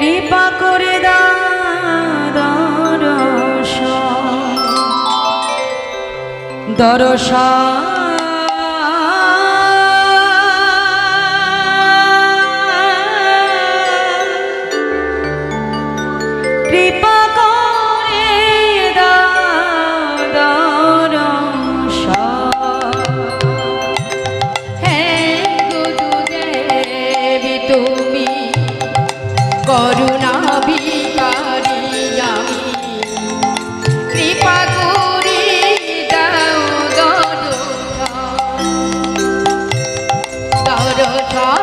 কৃপা করে দাও দর্শন কৃপা করে দাও দর্শন। হে গুরুদেব তুমি করুণা ভিখারি আমি, কৃপা করে দাও দর্শন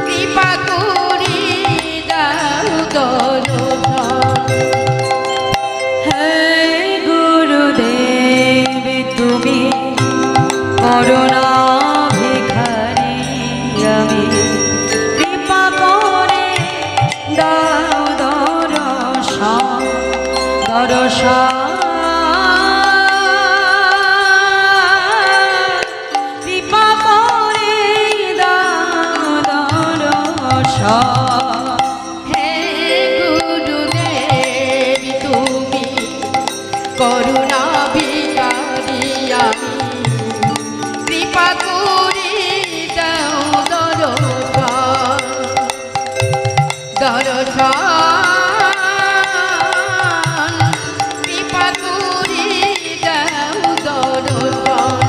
কৃপা করে দাও দর্শন। হে গুরুদেব তুমি করুণা ভিখারি আমি, কৃপা করে দাও দর্শন কৃপা করে দাও দর্শন। হে গুরুদেব তুমি করুণা ভিখারি আমি, কৃপা করে দাও দর্শন কৃপা করে দাও দর্শন।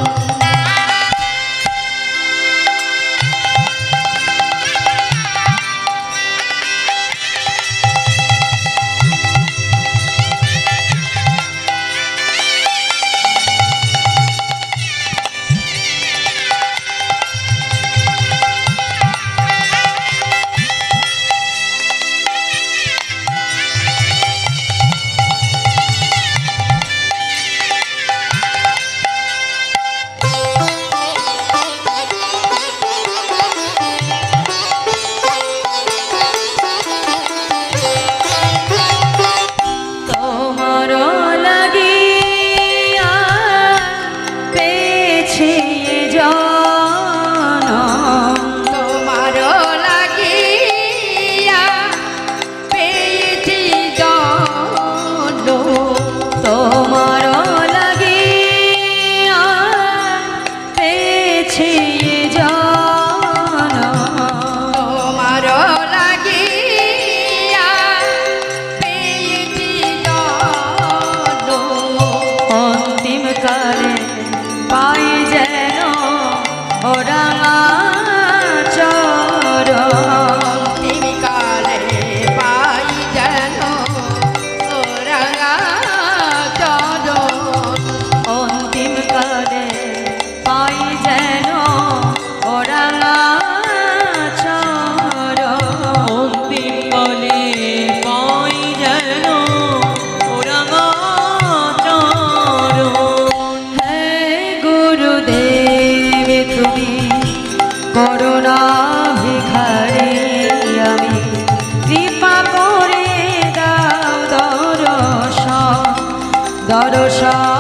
পাই যেন ওরাঙা চরণ, কালে পাই যেন ওরাঙা চরণ। অন্তিম কালে পাই যেন ওরাঙা চরণ, অন্তিম কালে পাই যেন ওরাঙা চরণ। হে গুরুদেব তুমি করুণা ভিখারি আমি, কৃপা করে দাও দর্শন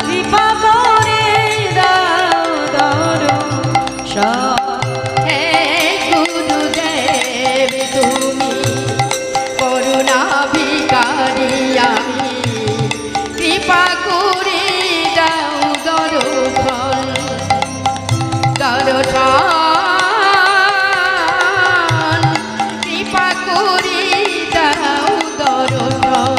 কৃপা করে দাও দর্শন। হে গুরুদেব তুমি করুণা ভিখারি আমি, কৃপা করে দাও দর্শন কৃপা করে দাও দর্শন।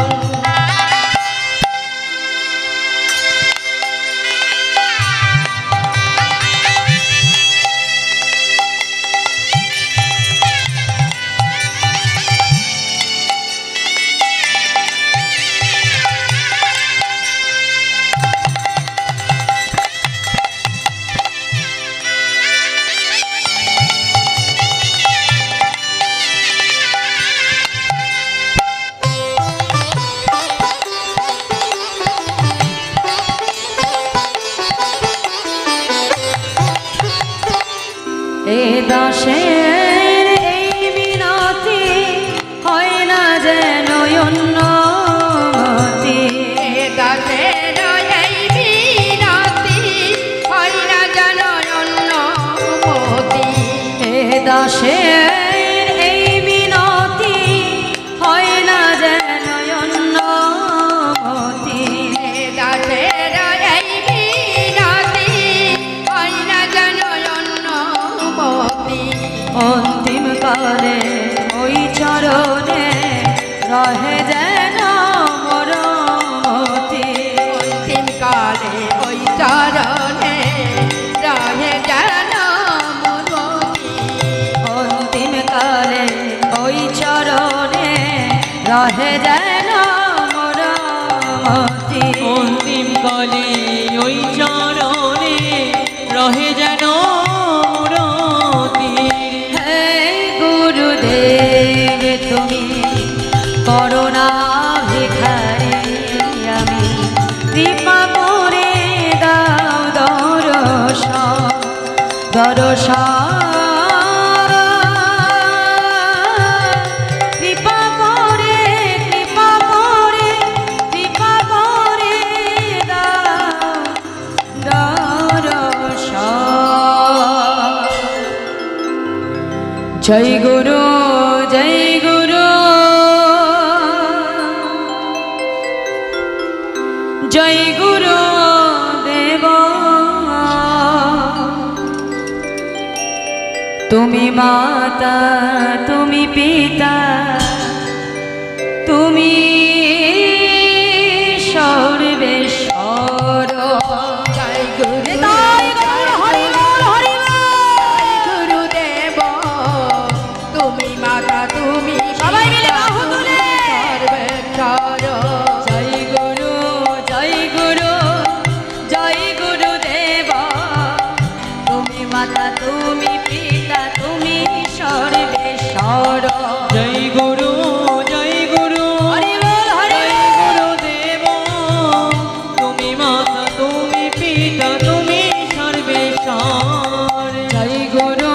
এ দাসের এই বিনতি হয় না যেন উন্নতি, এ দাসের এই বিনতি হয় না যেন দাসের এই বিনতি হয় না যেন অন্যমতি। দাসের এই বিনতি হয় না যেন অন্যমতি। অন্তিম কালে ওই চরণে রহে যেন মরমতি। অন্তিম কালে ওই চরণে রহে যেন মরমতি। অন্তিম কালে ওই চরণে রহে যেন মরমতি। অন্তিম কালে ওই চরণে রহে যেন মরতি। হে গুরুদেব তুমি করুণা ভিখারি আমি, কৃপা করে দাও দর্শন দর্শন। কৃপা করে কৃপা করে কৃপা করে দাও দর্শন। জয় গুরু জয় গুরু জয় গুরু দেব। তুমি মাতা তুমি পিতা তুমি সর্বেশ্বর। জয় গুরু জয় গৌর হরি বল হরি বল। গুরুদেব তুমি মাতা তুমি সবাই মিলে বাহু তুলে। সর্বেশ্বর। জয় গুরু জয় গুরু জয় গুরু দেব। তুমি মাতা তুমি পিতা তুমি সর্বেশ্বর। জয় গুরু জয় গুরু হরি বল হরি জয় বল। গুরুদেব। তুমি মাতা তুমি পিতা তুমি সর্বেশ্বর। জয় গুরু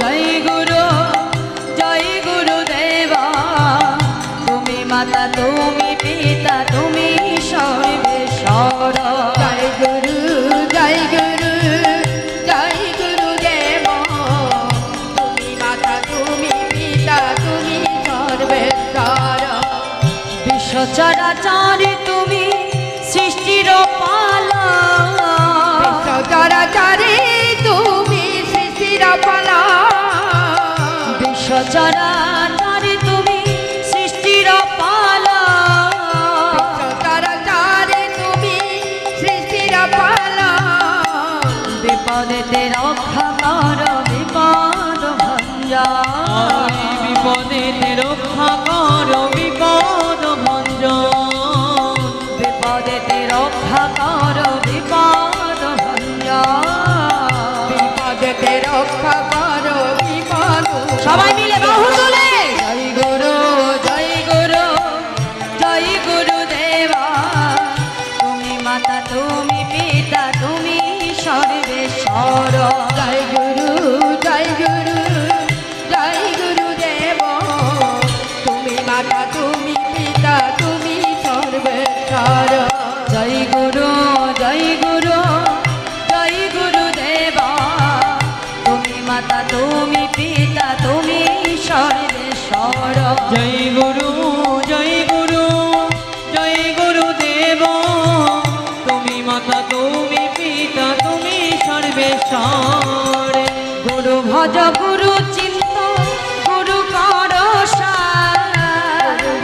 জয় গুরু জয় গুরু দেব। তুমি মাতা তুমি পিতা তুমি সর্বেশ্বর। জয় গুরু জয় গুরু জয় গুরুদেব তুমি মাতা তুমি পিতা তুমি সর্বেশ্বর। বিশ্ব চরাচর তুমি সৃষ্টির পালক। বিশ্ব চরাচরে তুমি সৃষ্টির পালক। বিশ্ব চরাচর তুমি সৃষ্টির পালক। বিশ্ব চরাচরে তুমি সৃষ্টির পালক। বিপদেতে রক্ষা কর বিপদ ভঞ্জন। বিপদেতে রক্ষা কর বিপদ ভঞ্জন। বিপদেতে রক্ষা কর বিপদ ভঞ্জন। বিপদেতে রক্ষা করো বিপদ। সবাই মিলে বাহু তুলে। জয় গুরু জয় গুরু জয় গুরু দেবা। তুমি মাতা তুমি পিতা তুমি সর্বেশ্বর। জয় গুরু জয় গুরু জয় গুরুদেব তুমি মাতা তুমি পিতা তুমি সর্বেশ্বর। জয় গুরু জয় গুরু জয় গুরু দেবা। তুমি মাতা তুমি পিতা তুমি সর্বেশ্বর। জয় গুরু জয় গুরু জয় গুরুদেব। তুমি মাতা তুমি পিতা তুমি সর্বেশ্বর। গুরু ভজ গুরু চিন্ত গুরু কর সার।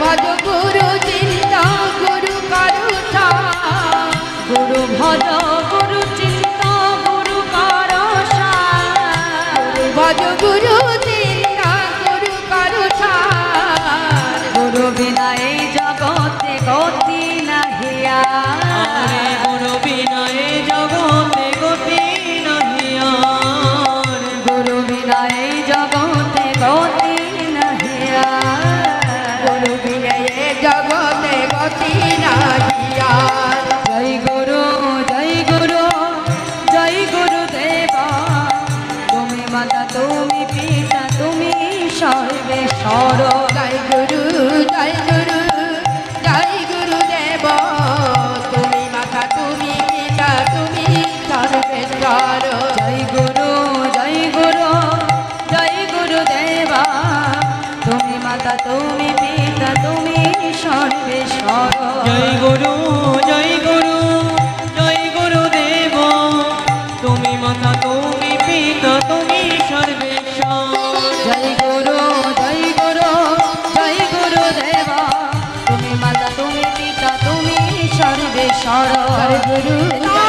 ভজ গুরু চিন্তা গুরু করুষা। গুরু ভজ গুরু চিন্ত গুরু কর সার। ভজ গুরু চিন্তা গুরু করুষা। গুরু বিনা এই জগতে গতি নাহিয়া। আরে গুরু বিনা এ জগতে গতি নাহি আর। গুরু বিনা এই জগতে গতি নাহিয়া। গুরু বিনয়ে জগতে গতি নাহিয়া। জয় গুরু জয় গুরু জয় গুরু দেবা। তুমি মাতা তুমি পিতা তুমি সর্বেশ্বর। জয় গুরু জয় গুরু জয় গুরুদেব তুমি মাতা তুমি পিতা তুমি সর্বেশ্বর। জয় গুরু জয় গুরু জয় গুরু জয় গুরু জয় গুরু জয় গুরুদেব তুমি মাতা তুমি পিতা তুমি সর্বেশ্বর জয় গুরু জয় গুরু জয় গুরু দেবা তুমি মাতা তুমি পিতা তুমি সর্বেশ্বর জয় গুরু